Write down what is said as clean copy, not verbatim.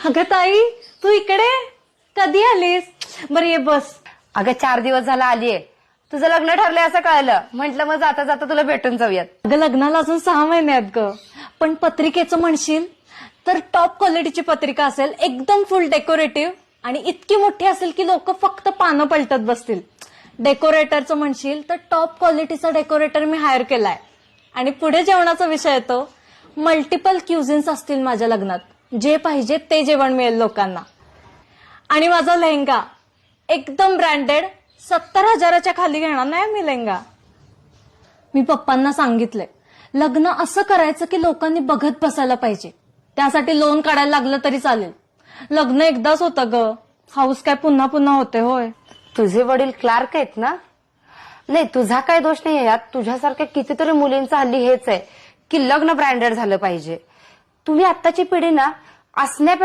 अगं ताई, तू इकडे कधी आलीस? बरं ये बस. अगं 4 दिवस झाला आलीये. तुझं लग्न ठरलंय असं कळलं. म्हंटल मग जाता जाता तुला भेटून जाऊयात. अगं लग्नाला अजून 6 महिने आहेत ग. पण पत्रिकेचं म्हणशील तर टॉप क्वालिटीची पत्रिका असेल, एकदम फुल डेकोरेटिव्ह आणि इतकी मोठी असेल की लोक फक्त पानं पलटत बसतील. डेकोरेटरचं म्हणशील तर टॉप क्वालिटीचा डेकोरेटर मी हायर केलाय. आणि पुढे जेवणाचा विषय येतो. मल्टिपल क्युझिन्स असतील माझ्या लग्नात. जे पाहिजे ते जेवण मिळेल लोकांना. आणि माझा लेहंगा एकदम ब्रँडेड, 70,000च्या खाली घेणार नाही मी लेहंगा. मी पप्पांना सांगितलंय लग्न असं करायचं की लोकांनी बघत बसायला पाहिजे. त्यासाठी लोन काढायला लागलं तरी चालेल. लग्न एकदाच होतं ग, हाऊस काय पुन्हा पुन्हा होते होय. तुझे वडील क्लार्क आहेत ना? नाही, तुझा काय दोष नाही यात. तुझ्यासारख्या कितीतरी मुलींचं हल्ली हेच आहे की लग्न ब्रँडेड झालं पाहिजे. तुम्ही आत्ताची पिढी ना असण्यापेक्षा